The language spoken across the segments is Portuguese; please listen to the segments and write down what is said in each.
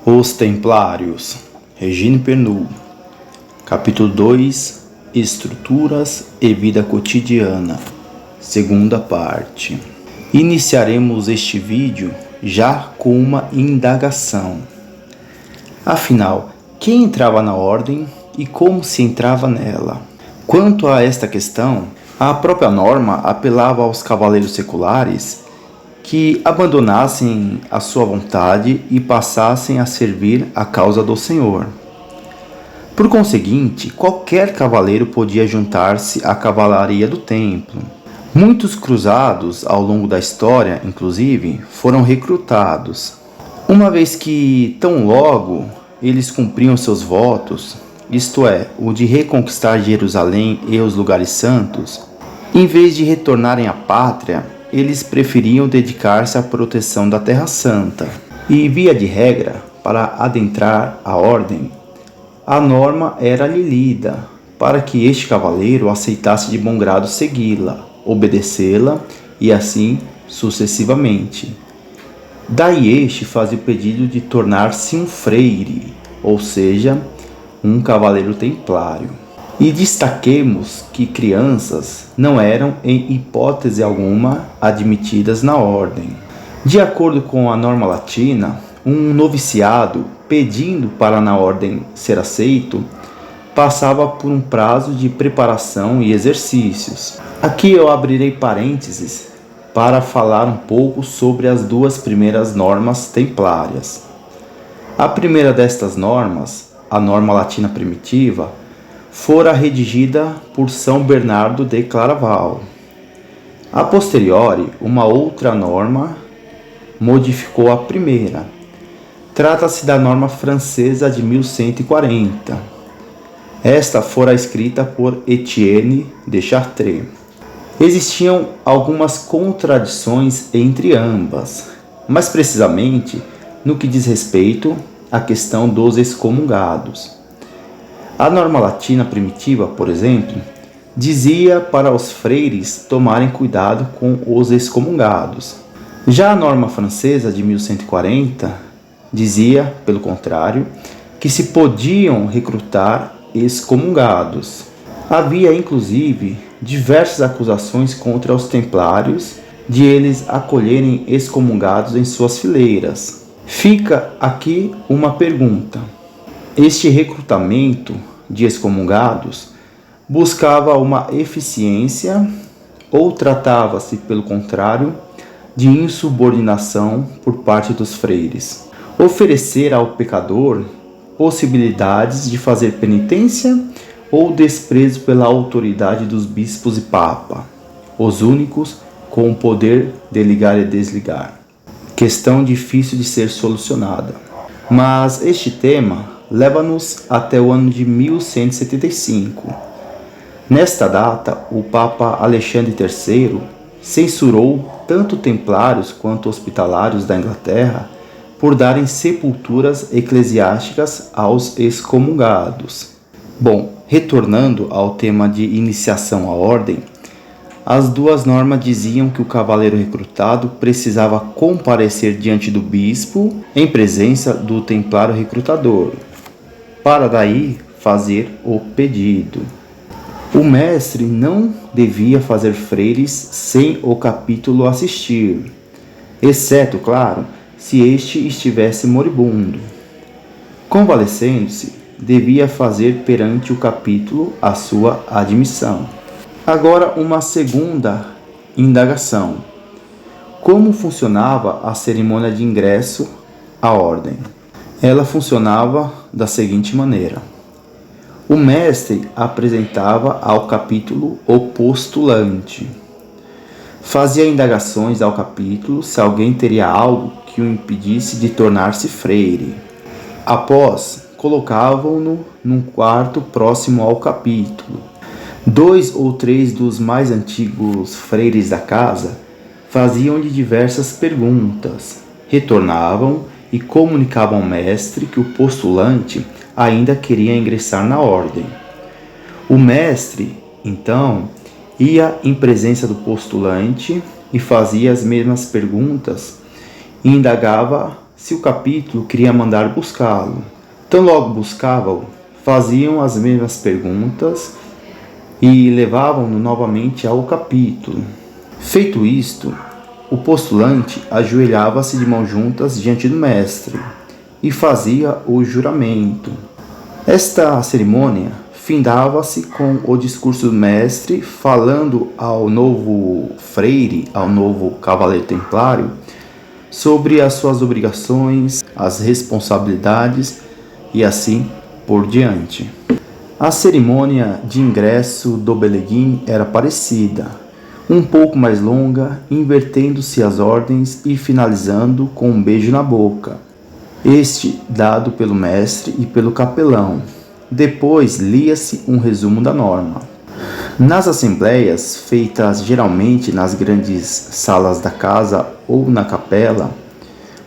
Os Templários, Regine Pernoud, capítulo 2, Estruturas e Vida Cotidiana, segunda parte. Iniciaremos este vídeo já com uma indagação. Afinal, quem entrava na ordem e como se entrava nela? Quanto a esta questão, a própria norma apelava aos cavaleiros seculares que abandonassem a sua vontade e passassem a servir a causa do Senhor. Por conseguinte, qualquer cavaleiro podia juntar-se à cavalaria do templo. Muitos cruzados ao longo da história, inclusive, foram recrutados. Uma vez que, tão logo, eles cumpriam seus votos, isto é, o de reconquistar Jerusalém e os lugares santos, em vez de retornarem à pátria, eles preferiam dedicar-se à proteção da Terra Santa. E, via de regra, para adentrar a ordem, a norma era-lhe lida, para que este cavaleiro aceitasse de bom grado segui-la, obedecê-la e assim sucessivamente. Daí este fazia o pedido de tornar-se um freire, ou seja, um cavaleiro templário. E destaquemos que crianças não eram, em hipótese alguma, admitidas na ordem. De acordo com a norma latina, um noviciado, pedindo para na ordem ser aceito, passava por um prazo de preparação e exercícios. Aqui eu abrirei parênteses para falar um pouco sobre as duas primeiras normas templárias. A primeira destas normas, a norma latina primitiva, fora redigida por São Bernardo de Claraval. A posteriori, uma outra norma modificou a primeira. Trata-se da norma francesa de 1140. Esta fora escrita por Etienne de Chartres. Existiam algumas contradições entre ambas, mais precisamente no que diz respeito à questão dos excomungados. A norma latina primitiva, por exemplo, dizia para os freires tomarem cuidado com os excomungados. Já a norma francesa de 1140 dizia, pelo contrário, que se podiam recrutar excomungados. Havia, inclusive, diversas acusações contra os templários de eles acolherem excomungados em suas fileiras. Fica aqui uma pergunta. Este recrutamento de excomungados buscava uma eficiência ou tratava-se, pelo contrário, de insubordinação por parte dos freires? Oferecer ao pecador possibilidades de fazer penitência ou desprezo pela autoridade dos bispos e papa, os únicos com o poder de ligar e desligar? Questão difícil de ser solucionada. Mas este tema leva-nos até o ano de 1175. Nesta data, o Papa Alexandre III censurou tanto templários quanto hospitalários da Inglaterra por darem sepulturas eclesiásticas aos excomungados. Bom, retornando ao tema de iniciação à ordem, as duas normas diziam que o cavaleiro recrutado precisava comparecer diante do bispo em presença do templário recrutador, para daí fazer o pedido. O mestre não devia fazer freires sem o capítulo assistir, exceto, claro, se este estivesse moribundo. Convalescendo-se, devia fazer perante o capítulo a sua admissão. Agora, uma segunda indagação. Como funcionava a cerimônia de ingresso à ordem? Ela funcionava da seguinte maneira. O mestre apresentava ao capítulo o postulante. Fazia indagações ao capítulo se alguém teria algo que o impedisse de tornar-se freire. Após, colocavam-no num quarto próximo ao capítulo. 2 ou 3 dos mais antigos freires da casa faziam-lhe diversas perguntas, retornavam e comunicavam ao mestre que o postulante ainda queria ingressar na ordem. O mestre, então, ia em presença do postulante e fazia as mesmas perguntas e indagava se o capítulo queria mandar buscá-lo. Tão logo buscavam, faziam as mesmas perguntas e levavam-no novamente ao capítulo. Feito isto, o postulante ajoelhava-se de mãos juntas diante do mestre e fazia o juramento. Esta cerimônia findava-se com o discurso do mestre, falando ao novo freire, ao novo cavaleiro templário, sobre as suas obrigações, as responsabilidades e assim por diante. A cerimônia de ingresso do Beleguim era parecida, um pouco mais longa, invertendo-se as ordens e finalizando com um beijo na boca, este dado pelo mestre e pelo capelão. Depois lia-se um resumo da norma. Nas assembleias, feitas geralmente nas grandes salas da casa ou na capela,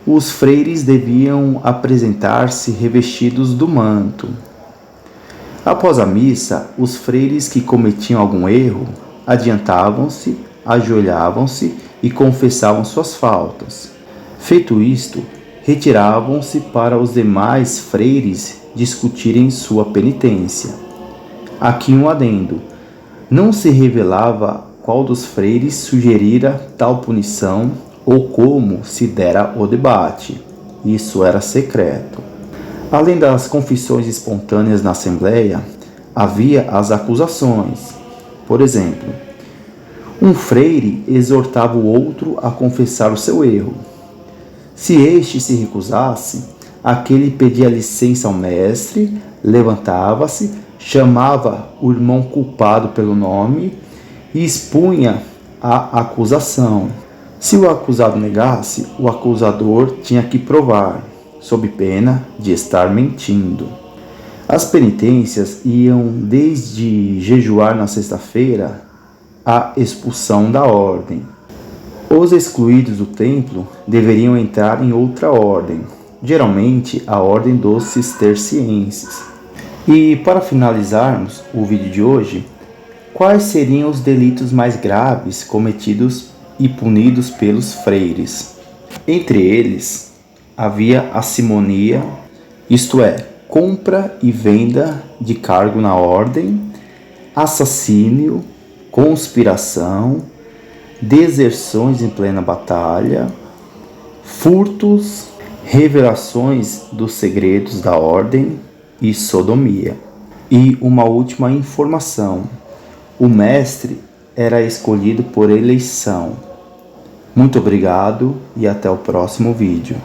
os freires deviam apresentar-se revestidos do manto. Após a missa, os freires que cometiam algum erro adiantavam-se, ajoelhavam-se e confessavam suas faltas. Feito isto, retiravam-se para os demais freires discutirem sua penitência. Aqui um adendo: não se revelava qual dos freires sugerira tal punição ou como se dera o debate. Isso era secreto. Além das confissões espontâneas na Assembleia, havia as acusações. Por exemplo, um freire exortava o outro a confessar o seu erro. Se este se recusasse, aquele pedia licença ao mestre, levantava-se, chamava o irmão culpado pelo nome e expunha a acusação. Se o acusado negasse, o acusador tinha que provar, sob pena de estar mentindo. As penitências iam desde jejuar na sexta-feira à expulsão da ordem. Os excluídos do templo deveriam entrar em outra ordem, geralmente a ordem dos cistercienses. E para finalizarmos o vídeo de hoje, quais seriam os delitos mais graves cometidos e punidos pelos freires? Entre eles, havia a simonia, isto é, compra e venda de cargo na ordem, assassínio, conspiração, deserções em plena batalha, furtos, revelações dos segredos da ordem e sodomia. E uma última informação: o mestre era escolhido por eleição. Muito obrigado e até o próximo vídeo.